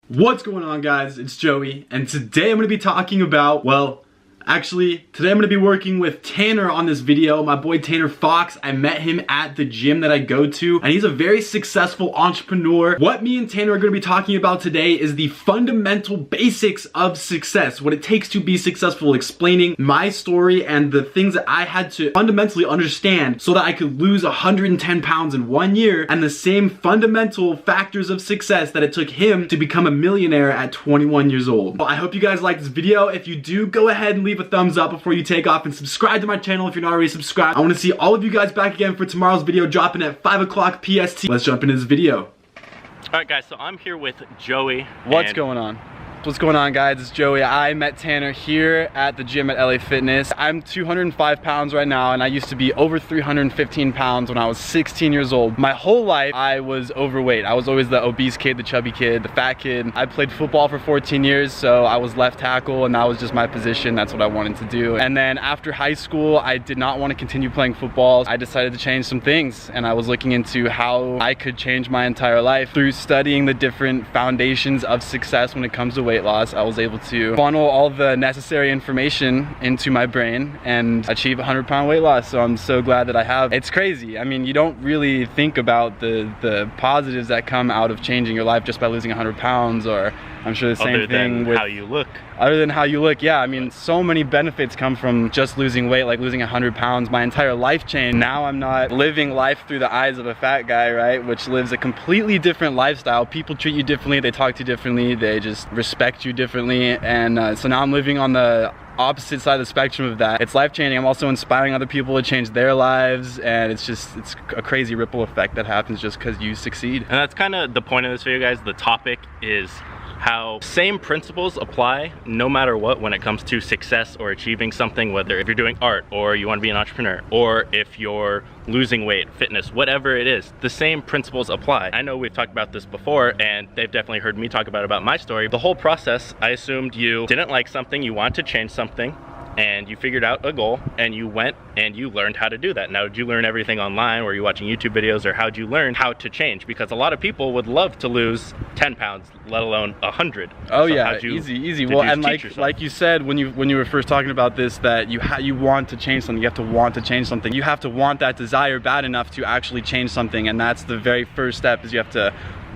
What's going on, guys? It's Joey, and today I'm going to be talking about, today I'm going to be working with Tanner on this video. My boy Tanner Fox. I met him at the gym that I go to, and he's a very successful entrepreneur. What me and Tanner are going to be talking about today is the fundamental basics of success, what it takes to be successful, explaining my story and the things that I had to fundamentally understand so that I could lose 110 pounds in 1 year, and the same fundamental factors of success that it took him to become a millionaire at 21 years old. Well, I hope you guys like this video. If you do, go ahead and leave a thumbs up before you take off and subscribe to my channel if you're not already subscribed. I want to see all of you guys back again for tomorrow's video dropping at 5 o'clock PST. Let's jump into this video. Alright guys, so I'm here with Joey. What's going on? What's going on, guys? It's Joey. I met Tanner here at the gym at LA Fitness. I'm 205 pounds right now, and I used to be over 315 pounds when I was 16 years old. My whole life, I was overweight. I was always the obese kid, the chubby kid, the fat kid. I played football for 14 years, so I was left tackle, and that was just my position. That's what I wanted to do. And then after high school, I did not want to continue playing football. I decided to change some things, and I was looking into how I could change my entire life. Through studying the different foundations of success when it comes to weight loss, I was able to funnel all the necessary information into my brain and achieve 100-pound weight loss. So I'm so glad that I have. It's crazy. I mean, you don't really think about the positives that come out of changing your life just by losing 100 pounds, or I'm sure the same thing with how you look. Other than how you look, yeah. I mean, so many benefits come from just losing weight, like losing 100 pounds. My entire life changed. Now I'm not living life through the eyes of a fat guy, right? Which lives a completely different lifestyle. People treat you differently, they talk to you differently, they just respect you differently. And so now I'm living on the opposite side of the spectrum of that. It's life-changing. I'm also inspiring other people to change their lives, and it's a crazy ripple effect that happens just because you succeed. And that's kind of the point of this video, guys. The topic is how same principles apply no matter what when it comes to success or achieving something, whether if you're doing art or you want to be an entrepreneur, or if you're losing weight, fitness, whatever it is, the same principles apply. I know we've talked about this before, and they've definitely heard me talk about my story. The whole process, I assumed you didn't like something, you want to change something, and you figured out a goal, and you went and you learned how to do that. Now, did you learn everything online? Were you watching YouTube videos, or how'd you learn how to change? Because a lot of people would love to lose 10 pounds, let alone 100. Oh, so yeah, easy. Well, and like you said when you were first talking about this, that you want to change something. You have to want to change something. You have to want that desire bad enough to actually change something, and that's the very first step. Is you have to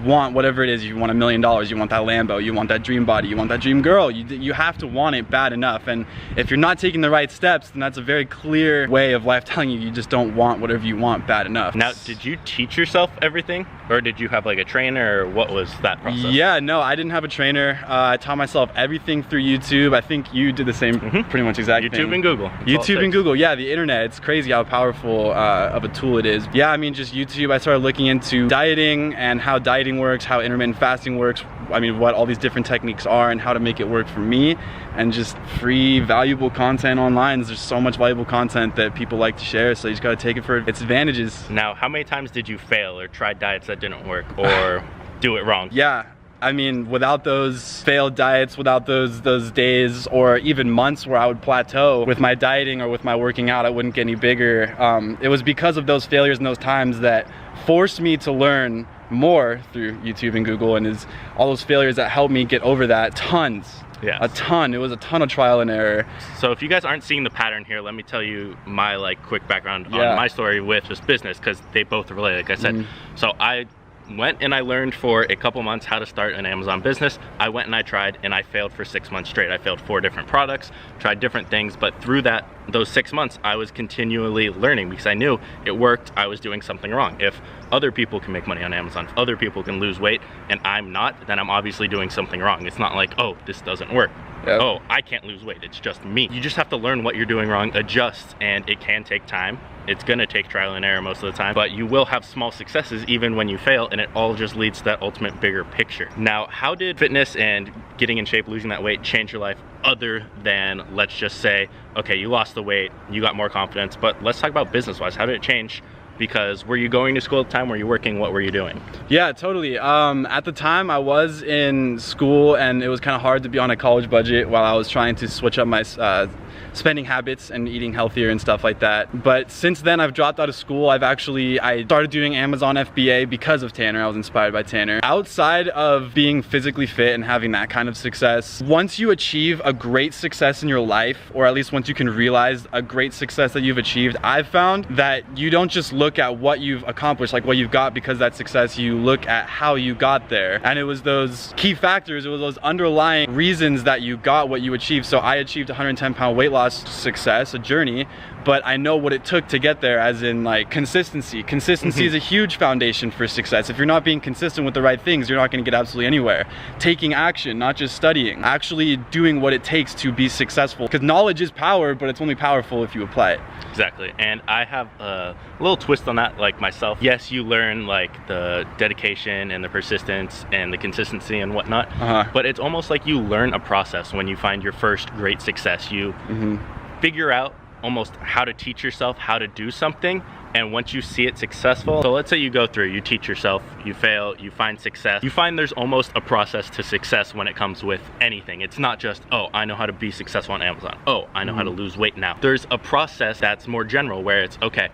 want whatever it is. You want $1 million, you want that Lambo, you want that dream body, you want that dream girl. You have to want it bad enough, and if you're not taking the right steps, then that's a very clear way of life telling you you just don't want whatever you want bad enough. Now, did you teach yourself everything, or did you have like a trainer, or what was that process? Yeah, no, I didn't have a trainer. I taught myself everything through YouTube. I think you did the same, pretty much exact thing. YouTube and Google. YouTube and Google, yeah, the internet. It's crazy how powerful of a tool it is. Yeah, I mean, just YouTube. I started looking into dieting and how dieting works, how intermittent fasting works, I mean, what all these different techniques are and how to make it work for me, and just free, valuable content online. There's so much valuable content that people like to share, so you just gotta take it for its advantages. Now, how many times did you fail or try diets that didn't work, or do it wrong? Yeah. I mean, without those failed diets, without those days or even months where I would plateau with my dieting or with my working out, I wouldn't get any bigger. It was because of those failures and those times that forced me to learn more through YouTube and Google, and is all those failures that helped me get over that. Tons. Yeah, a ton. It was a ton of trial and error. So if you guys aren't seeing the pattern here, let me tell you my quick background on my story with just business, because they both relate, like I said. So I went and I learned for a couple months how to start an Amazon business. I went and I tried, and I failed for 6 months straight. I failed 4 different products, tried different things, but through those 6 months, I was continually learning, because I knew it worked. I was doing something wrong. If other people can make money on Amazon, if other people can lose weight and I'm not, then I'm obviously doing something wrong. It's not like, oh, this doesn't work. Yep. Oh, I can't lose weight, it's just me. You just have to learn what you're doing wrong, adjust, and it can take time. It's gonna take trial and error most of the time, but you will have small successes even when you fail, and it all just leads to that ultimate bigger picture. Now, how did fitness and getting in shape, losing that weight, change your life, other than, let's just say, okay, you lost the weight, you got more confidence, but let's talk about business-wise. How did it change because were you going to school at the time? Were you working? What were you doing? Yeah, totally. At the time I was in school, and it was kind of hard to be on a college budget while I was trying to switch up my spending habits and eating healthier and stuff like that. But since then I've dropped out of school. I started doing Amazon FBA because of Tanner. I was inspired by Tanner. Outside of being physically fit and having that kind of success, once you achieve a great success in your life, or at least once you can realize a great success that you've achieved, I've found that you don't just look at what you've accomplished, like what you've got because of that success, you look at how you got there. And it was those key factors, it was those underlying reasons that you got what you achieved. So I achieved 110-pound weight loss success, a journey, but I know what it took to get there, as in like consistency. Consistency is a huge foundation for success. If you're not being consistent with the right things, you're not going to get absolutely anywhere. Taking action, not just studying, actually doing what it takes to be successful, because knowledge is power, but it's only powerful if you apply it. Exactly. And I have a little twist on that, like myself. Yes, you learn like the dedication and the persistence and the consistency and whatnot, but it's almost like you learn a process when you find your first great success. You figure out almost how to teach yourself how to do something, and once you see it successful, so let's say you go through, you teach yourself, you fail, you find success, you find there's almost a process to success when it comes with anything. It's not just, oh, I know how to be successful on Amazon, oh, I know how to lose weight now. There's a process that's more general where it's, okay,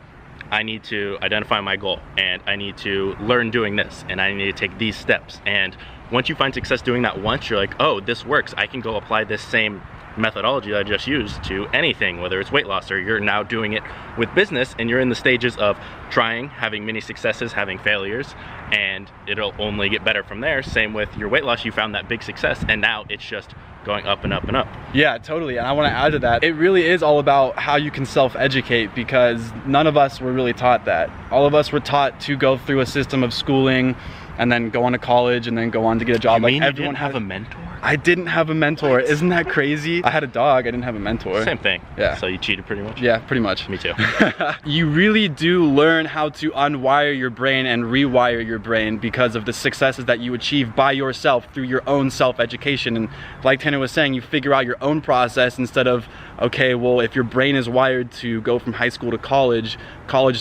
I need to identify my goal, and I need to learn doing this, and I need to take these steps. And once you find success doing that once, you're like, oh, this works, I can go apply this same methodology that I just used to anything, whether it's weight loss or you're now doing it with business, and you're in the stages of trying, having many successes, having failures, and it'll only get better from there. Same with your weight loss, you found that big success, and now it's just going up and up and up. Yeah, totally. And I want to add to that, it really is all about how you can self-educate, because none of us were really taught that. All of us were taught to go through a system of schooling and then go on to college and then go on to get a job. You mean like everyone you didn't have a mentor? I didn't have a mentor. Isn't that crazy? I had a dog, I didn't have a mentor. Same thing. Yeah. So you cheated pretty much? Yeah, pretty much. Me too. You really do learn how to unwire your brain and rewire your brain because of the successes that you achieve by yourself through your own self-education. And like Tanner was saying, you figure out your own process instead of, okay, well, if your brain is wired to go from high school to college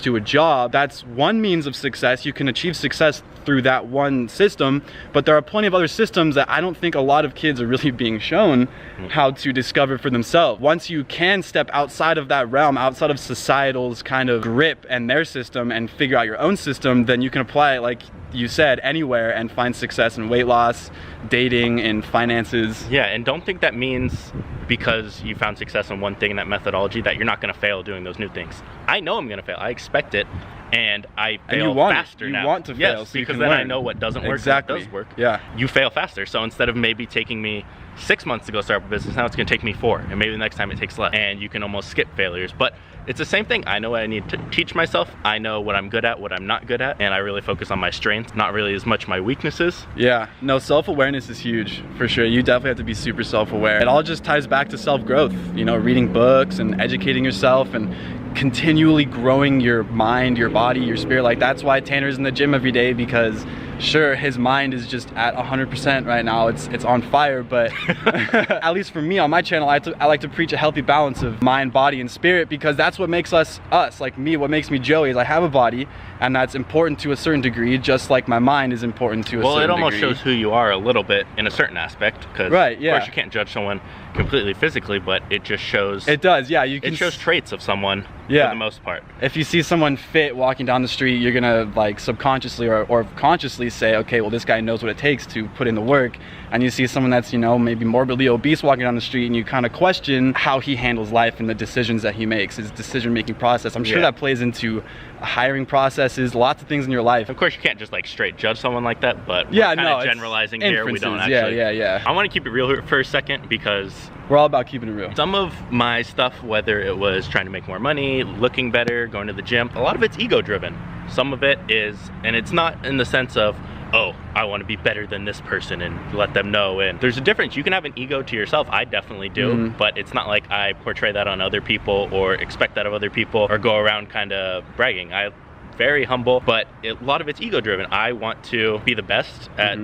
to a job, that's one means of success. You can achieve success through that one system, but there are plenty of other systems that I don't think a lot of kids are really being shown how to discover for themselves. Once you can step outside of that realm, outside of societal's kind of grip and their system, and figure out your own system, then you can apply it, like you said, anywhere and find success in weight loss, dating, and finances. Yeah, and don't think that means because you found success in one thing in that methodology that you're not going to fail doing those new things. I know I'm going to fail. I expect it, and I fail faster now. You want to fail, yes, so you because can then learn. I know what doesn't work, exactly. What does work. Yeah. You fail faster, so instead of maybe taking me 6 months to go start a business, now it's going to take me 4, and maybe the next time it takes less, and you can almost skip failures. But it's the same thing. I know what I need to teach myself. I know what I'm good at, what I'm not good at, and I really focus on my strengths, not really as much my weaknesses. Yeah, no, self-awareness is huge, for sure. You definitely have to be super self-aware. It all just ties back to self-growth, you know, reading books and educating yourself and continually growing your mind, your body, your spirit. Like, that's why Tanner's in the gym every day, because sure, his mind is just at 100% right now. It's on fire, but at least for me on my channel, I like to preach a healthy balance of mind, body, and spirit, because that's what makes us us. Like me, what makes me Joey is I have a body, and that's important to a certain degree, just like my mind is important to a certain degree. Well, it almost shows who you are a little bit in a certain aspect, because right, yeah. Of course you can't judge someone completely physically, but it just shows. It does, yeah. You can. It shows traits of someone, yeah, for the most part. If you see someone fit walking down the street, you're gonna like subconsciously or consciously say, okay, well, this guy knows what it takes to put in the work. And you see someone that's, you know, maybe morbidly obese walking down the street, and you kind of question how he handles life and the decisions that he makes, his decision-making process. I'm sure that plays into hiring processes, lots of things in your life. Of course, you can't just like straight judge someone like that, but yeah, we're kind of generalizing here. We don't actually. Yeah. I want to keep it real here for a second, because we're all about keeping it real. Some of my stuff, whether it was trying to make more money, looking better, going to the gym, a lot of it's ego-driven. Some of it is, and it's not in the sense of, oh, I want to be better than this person and let them know. And there's a difference. You can have an ego to yourself. I definitely do, but it's not like I portray that on other people or expect that of other people or go around kind of bragging. I'm very humble, but a lot of it's ego driven. I want to be the best at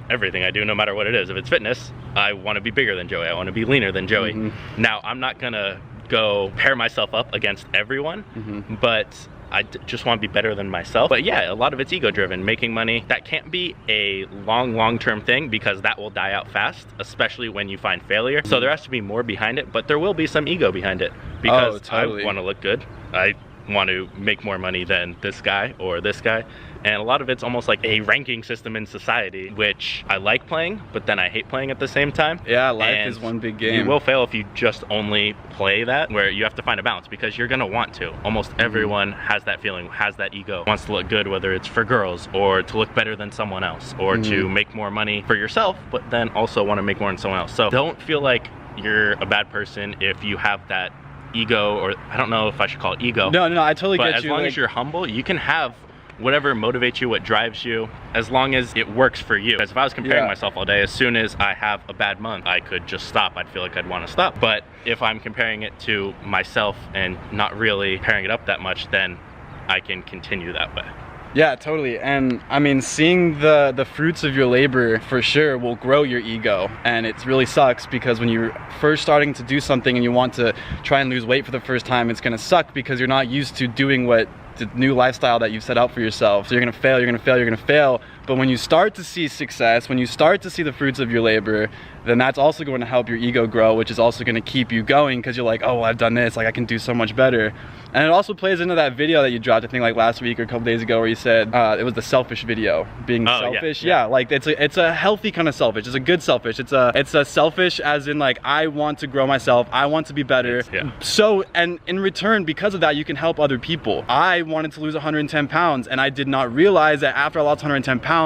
everything I do, no matter what it is. If it's fitness, I want to be bigger than Joey. I want to be leaner than Joey. Now, I'm not gonna go pair myself up against everyone, but I just want to be better than myself. But yeah, a lot of it's ego driven. Making money, that can't be a long-term thing because that will die out fast, especially when you find failure. So there has to be more behind it, but there will be some ego behind it because totally. I want to look good. I want to make more money than this guy or this guy. And a lot of it's almost like a ranking system in society, which I like playing, but then I hate playing at the same time. Yeah, life is one big game. You will fail if you just only play that, where you have to find a balance because you're gonna want to. Almost everyone has that feeling, has that ego, wants to look good, whether it's for girls or to look better than someone else or to make more money for yourself, but then also want to make more than someone else. So don't feel like you're a bad person if you have that ego, or I don't know if I should call it ego. No, I totally get you. But as long as you're humble, you can have whatever motivates you, what drives you, as long as it works for you. Because if I was comparing myself all day, as soon as I have a bad month, I could just stop. I'd feel like I'd want to stop. But if I'm comparing it to myself and not really pairing it up that much, then I can continue that way. Yeah, totally. And I mean, seeing the fruits of your labor for sure will grow your ego. And it really sucks because when you're first starting to do something and you want to try and lose weight for the first time, it's gonna suck because you're not used to doing what the new lifestyle that you've set out for yourself. So you're gonna fail, you're gonna fail, you're gonna fail. But when you start to see success, when you start to see the fruits of your labor, then that's also going to help your ego grow, which is also going to keep you going because you're like, oh, well, I've done this, like I can do so much better. And it also plays into that video that you dropped, I think like last week or a couple days ago, where you said it was the selfish video, being selfish. Yeah, like it's a healthy kind of selfish. It's a good selfish. It's a selfish as in like, I want to grow myself, I want to be better. So, and in return, because of that, you can help other people. I wanted to lose 110 pounds and I did not realize that after I lost 110 pounds,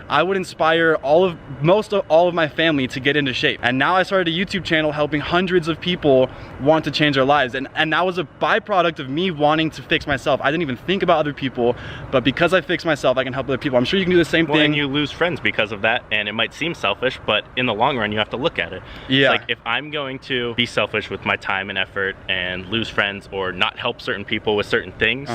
I would inspire most of all of my family to get into shape. And now I started a YouTube channel helping hundreds of people want to change their lives. And that was a byproduct of me wanting to fix myself. I didn't even think about other people, but because I fixed myself, I can help other people. I'm sure you can do the same thing. And you lose friends because of that, and it might seem selfish, but in the long run, you have to look at it. Yeah. It's like, if I'm going to be selfish with my time and effort and lose friends or not help certain people with certain things,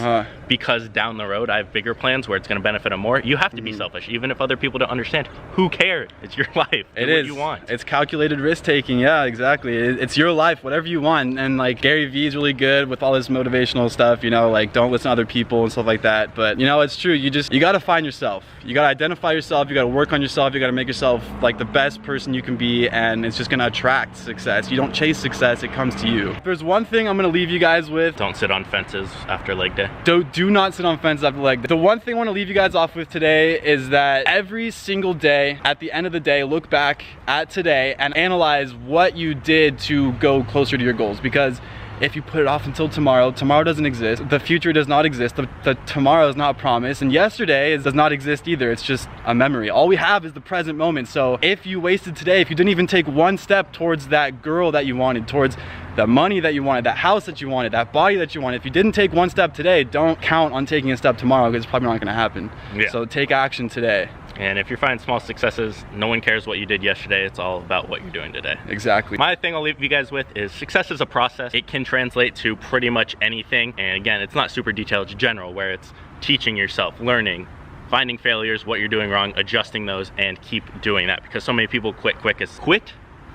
because down the road I have bigger plans where it's going to benefit them more, you have to be selfish, even if other people don't understand. Who cares? It's your life. Do what you want. It's calculated risk taking. Yeah, exactly. It's your life, whatever you want. And like Gary Vee is really good with all this motivational stuff, you know, like don't listen to other people and stuff like that. But you know, it's true. You gotta find yourself. You gotta identify yourself. You gotta work on yourself. You gotta make yourself like the best person you can be, and it's just gonna attract success. You don't chase success, it comes to you. If there's one thing I'm gonna leave you guys with: don't sit on fences after leg day. Do not sit on fences after leg day. The one thing I wanna leave you guys off with today is that every single day, at the end of the day, look back at today and analyze what you did to go closer to your goals. Because if you put it off until tomorrow, tomorrow doesn't exist. The future does not exist. The tomorrow is not a promise. And yesterday does not exist either. It's just a memory. All we have is the present moment. So if you wasted today, if you didn't even take one step towards that girl that you wanted, towards the money that you wanted, that house that you wanted, that body that you wanted, if you didn't take one step today, don't count on taking a step tomorrow because it's probably not gonna happen. So take action today. And if you're finding small successes, no one cares what you did yesterday. It's all about what you're doing today. Exactly. My thing I'll leave you guys with is success is a process. It can translate to pretty much anything. And again, it's not super detailed, it's general, where it's teaching yourself, learning, finding failures, what you're doing wrong, adjusting those, and keep doing that. Because so many people quit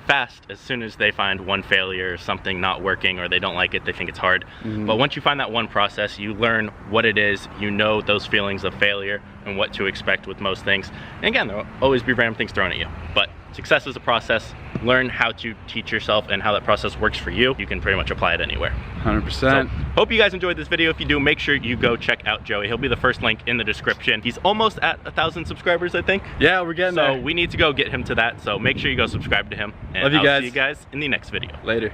fast as soon as they find one failure or something not working, or they don't like it, they think it's hard. But once you find that one process, you learn what it is, you know those feelings of failure and what to expect with most things. And again, there'll always be random things thrown at you, but success is a process. Learn how to teach yourself and how that process works for you. You can pretty much apply it anywhere. 100%. So, hope you guys enjoyed this video. If you do, make sure you go check out Joey. He'll be the first link in the description. He's almost at 1,000 subscribers, I think. Yeah, we're getting there. So we need to go get him to that. So make sure you go subscribe to him. And Love you guys. I'll see you guys in the next video. Later.